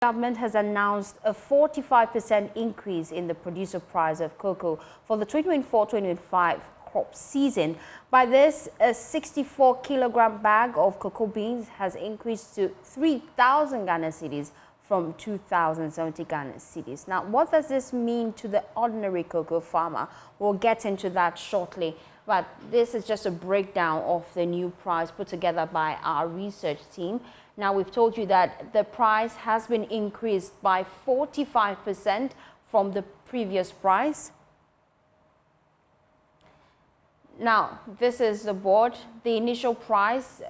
Government has announced a 45% increase in the producer price of cocoa for the 2024-2025 crop season. By this, a 64-kilogram bag of cocoa beans has increased to 3,000 Ghana cedis from 2,070 Ghana cedis. Now, what does this mean to the ordinary cocoa farmer? We'll get into that shortly. But this is just a breakdown of the new price put together by our research team. Now, we've told you that the price has been increased by 45% from the previous price. Now, this is the board. The initial price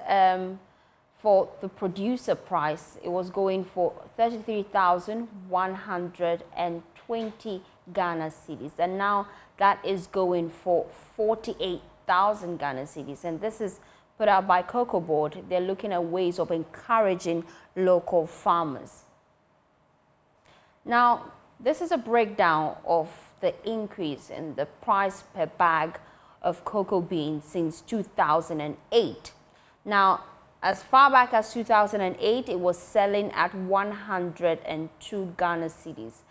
for the producer price, it was going for 33,120 Ghana cedis. And now that is going for 48,000 Ghana cedis. And this is put out by Cocoa Board. They're looking at ways of encouraging local farmers. Now, this is a breakdown of the increase in the price per bag of cocoa beans since 2008. Now, as far back as 2008, it was selling at 102 Ghana cedis.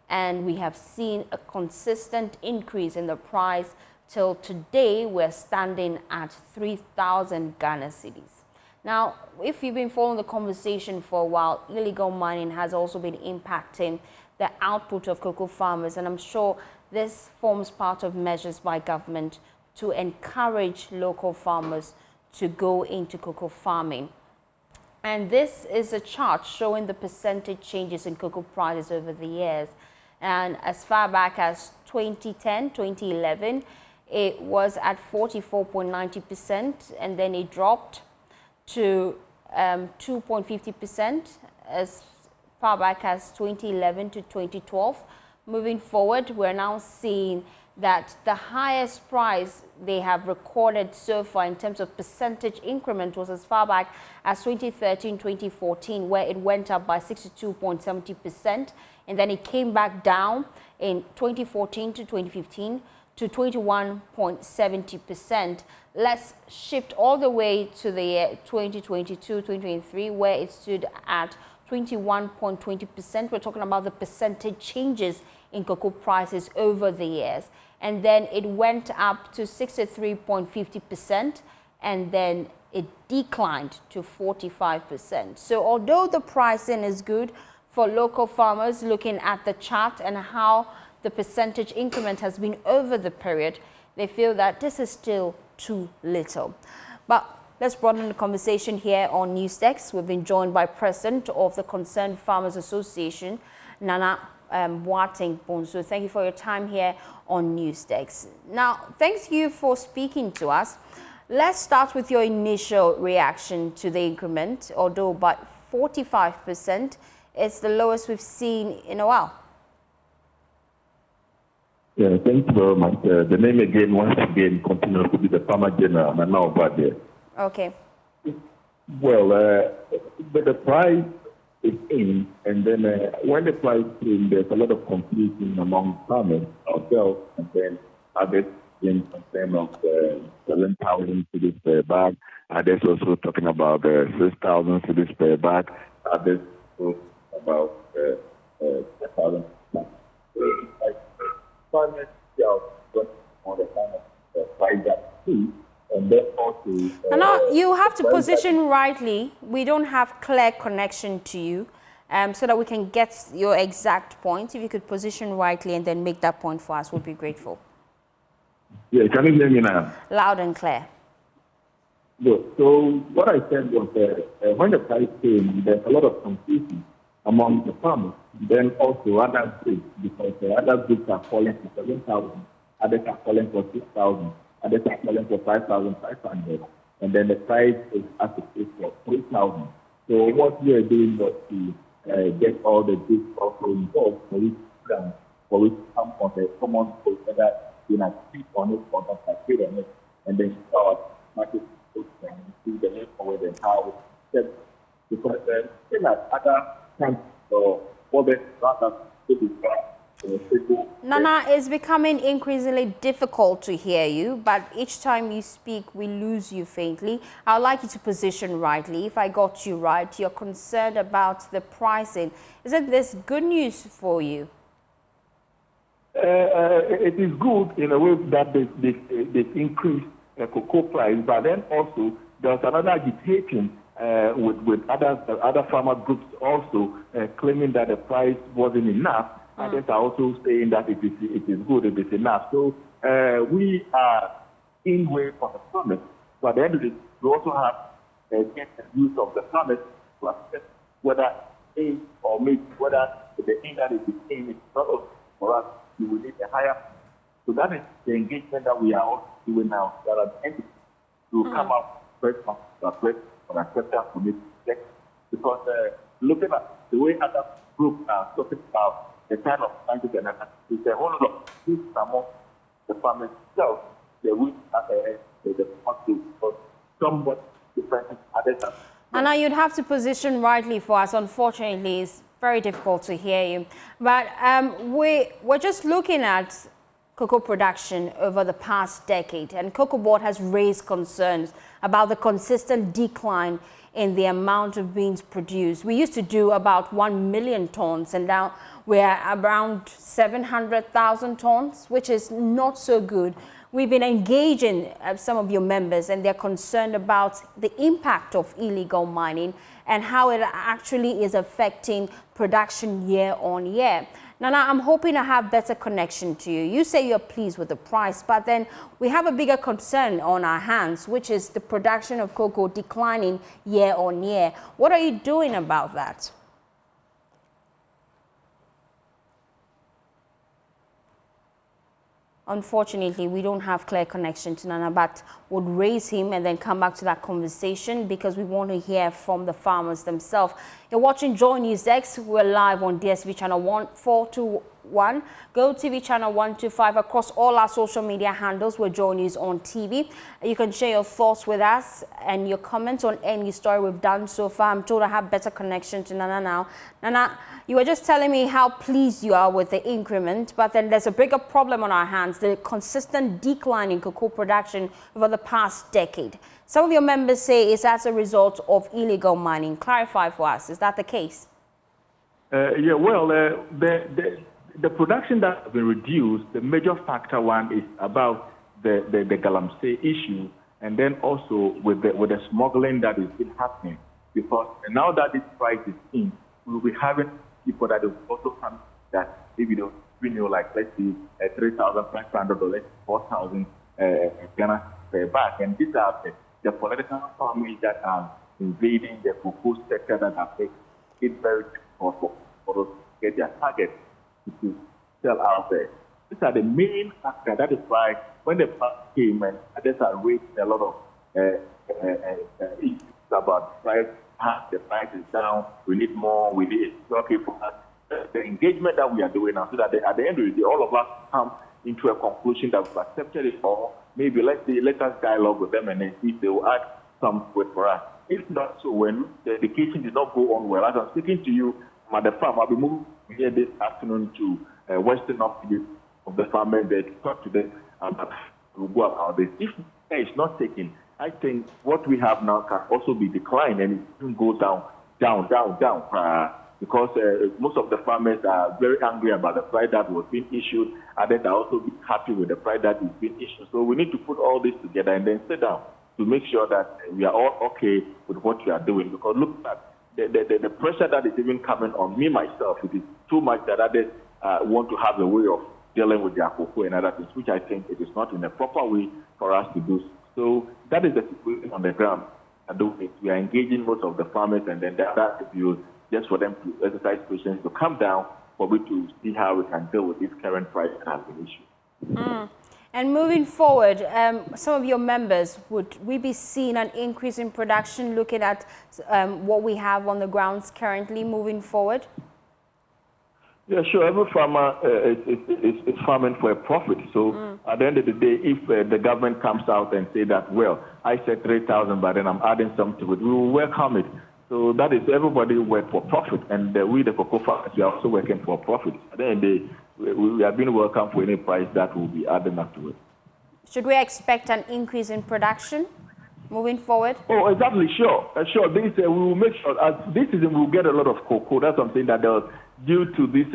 And we have seen a consistent increase in the price till today. We're standing at 3,000 Ghana cedis. Now, if you've been following the conversation for a while, illegal mining has also been impacting the output of cocoa farmers. And I'm sure this forms part of measures by government to encourage local farmers to go into cocoa farming. And this is a chart showing the percentage changes in cocoa prices over the years. And as far back as 2010, 2011, it was at 44.90%, and then it dropped to 2.50% as far back as 2011 to 2012. Moving forward, we're now seeing that the highest price they have recorded so far in terms of percentage increment was as far back as 2013, 2014, where it went up by 62.70%, and then it came back down in 2014 to 2015 to 21.70%. Let's shift all the way to the year 2022-2023, where it stood at 21.20%. We're talking about the percentage changes in cocoa prices over the years. And then it went up to 63.50%, and then it declined to 45%. So although the pricing is good for local farmers, looking at the chart and how the percentage increment has been over the period, they feel that this is still too little. But let's broaden the conversation here on Newsdesk. We've been joined by President of the Concerned Farmers Association, Nana Boateng Bonsu. Thank you for your time here on Newsdesk. Now, thanks you for speaking to us. Let's start with your initial reaction to the increment, although by 45%, it's the lowest we've seen in a while. Yeah, thank you very much. The name again, once again, continues to be the Farmer General, and now about there. Okay. Well, but the price is in, and then when the price is in, there's a lot of confusion among farmers, ourselves, and then others in terms of 7,000 cedis per bag. Others also talking about 6,000 cedis per bag. Others talking about 10,000. Farmers on the kind of price that too, and then also. Now, you have to position rightly. We don't have clear connection to you, so that we can get your exact point. If you could position rightly and then make that point for us, we'd be grateful. Yeah, can you hear me now? Loud and clear. Good. So what I said was when the price came, there's a lot of confusion among the farmers. Then also other groups, because the other groups are calling for 7,000, others are calling for 6,000, others are calling for 5,500, and then the price is at the place for 3,000. So what we are doing was to get all the groups also involved for it to come on the common code, whether you know speak on it or not agree on it, and then start market and see the way forward and how it's set. Because same as other countries or others rather to be Nana, it's becoming increasingly difficult to hear you, but each time you speak, we lose you faintly. I'd like you to position rightly. If I got you right, you're concerned about the pricing. Isn't this good news for you? It is good in a way that they increased cocoa price, but then also there's another agitation with other farmer groups also claiming that the price wasn't enough. Others are also saying that it is good, it is enough. So we are in way for the farmers. So at the end of it, we also have get the use of the farmers to assess whether A or maybe whether the thing that is became is not for us, we will need a higher. So that is the engagement that we are also doing now. That at the end to come out first for acceptance for this check. Because looking at the way other groups are talking about the kind of prices and it's a whole lot of things among the farmers themselves. They will have the possible because somewhat different others are. And now you'd have to position rightly for us. Unfortunately, it's very difficult to hear you. But we're just looking at cocoa production over the past decade, and Cocoa Board has raised concerns about the consistent decline in the amount of beans produced. We used to do about 1 million tons, and now we're around 700,000 tons, which is not so good. We've been engaging some of your members, and they're concerned about the impact of illegal mining and how it actually is affecting production year on year. Nana, I'm hoping I have better connection to you. You say you're pleased with the price, but then we have a bigger concern on our hands, which is the production of cocoa declining year on year. What are you doing about that? Unfortunately, we don't have clear connection to Nana, but would raise him and then come back to that conversation because we want to hear from the farmers themselves. You're watching Joy News X. We're live on DSTV channel 421, Govt TV channel 125, across all our social media handles. We're Joy News on TV. You can share your thoughts with us and your comments on any story we've done so far. I'm told I have better connection to Nana now. Nana, you were just telling me how pleased you are with the increment, but then there's a bigger problem on our hands, the consistent decline in cocoa production over the past decade. Some of your members say it's as a result of illegal mining. Clarify for us, is that the case? Yeah, well, the production that has been reduced, the major factor one is about the galamsey issue, and then also with the smuggling that is still happening. Because now that this price is in, we will be having people that will also come that maybe they'll renew, like, let's see, $3,500, 4,000 Ghana per bag. And these are the political families that are invading the cocoa sector that have made it very difficult for us to get their target to sell out there. These are the main factors. That is why when the price came and others are raising a lot of issues about price, the price is down, we need more, we need okay for us. The engagement that we are doing now, so that at the end of the day, all of us come into a conclusion that we've accepted it, or maybe let us dialogue with them and then see if they will add some weight for us. If not so, when the education did not go on well, as I'm speaking to you, I'm at the farm, I'll be moving here this afternoon to Western office of the farmers there to talk to them about how to go about this. If care is not taken, I think what we have now can also be declined and it can go down. Because most of the farmers are very angry about the price that was being issued, and then are also be happy with the price that is being issued. So we need to put all this together and then sit down to make sure that we are all okay with what we are doing. Because look at the pressure that is even coming on me myself. It is too much that others want to have a way of dealing with their cocoa and other things, which I think it is not in a proper way for us to do. So that is the situation on the ground. We are engaging most of the farmers, and then that is just for them to exercise patience, to come down, for we to see how we can deal with this current price that has been issued. And moving forward, some of your members, would we be seeing an increase in production looking at what we have on the grounds currently moving forward? Yeah, sure. Every farmer is farming for a profit. So at the end of the day, if the government comes out and say that, well, I said 3,000, but then I'm adding something to it, we will welcome it. So that is everybody work for profit, and we, the cocoa farmers, we are also working for profit. At the end of the day, we have been welcome for any price that will be adding up to it. Should we expect an increase in production moving forward? Oh, exactly, sure. Sure. This, we will make sure, this season we'll get a lot of cocoa. That's something that due to this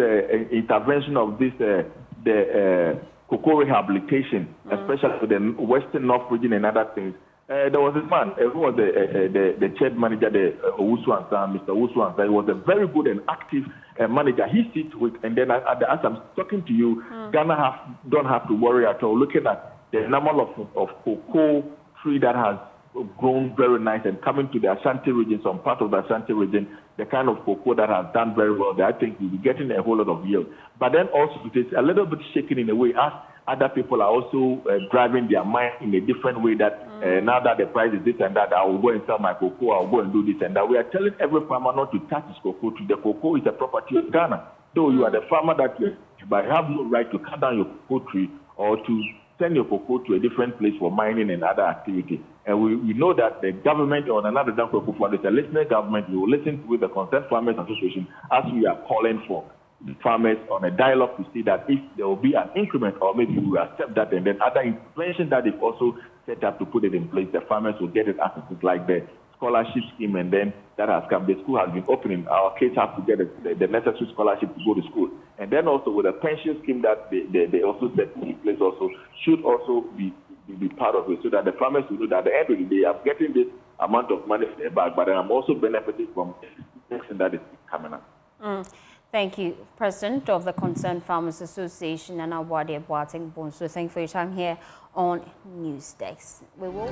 intervention of this, the cocoa rehabilitation, especially for the Western North region and other things. There was this man who was the chair manager, Mr. Owusu. He was a very good and active manager. He sits with, and then as I'm talking to you, Ghana don't have to worry at all. Looking at the number of cocoa tree that has grown very nice and coming to the Ashanti region, some part of the Ashanti region, the kind of cocoa that has done very well there, I think we'll be getting a whole lot of yield. But then also it is a little bit shaken in a way as other people are also driving their mind in a different way that now that the price is this and that, I will go and sell my cocoa, I will go and do this and that. We are telling every farmer not to touch his cocoa tree. The cocoa is a property of Ghana. So you are the farmer that you have no right to cut down your cocoa tree or to send your cocoa to a different place for mining and other activities. And we know that the government on another down cocoa farm is a listening government. We will listen with the Concerned Farmers Association as we are calling for the farmers on a dialogue to see that if there will be an increment or maybe we will accept that, and then other interventions that they've also set up to put it in place, the farmers will get it access like the scholarship scheme, and then that has come. The school has been opening. Our kids have to get the necessary scholarship to go to school. And then also with a pension scheme that they also set in place also should also be part of it, so that the farmers will know that at the end of the day, I'm getting this amount of money back, but I'm also benefiting from the that is coming up. Thank you, President of the Concerned Farmers Association, Nana Wade Boateng Bonsu. Thank you for your time here on News Desk. We will.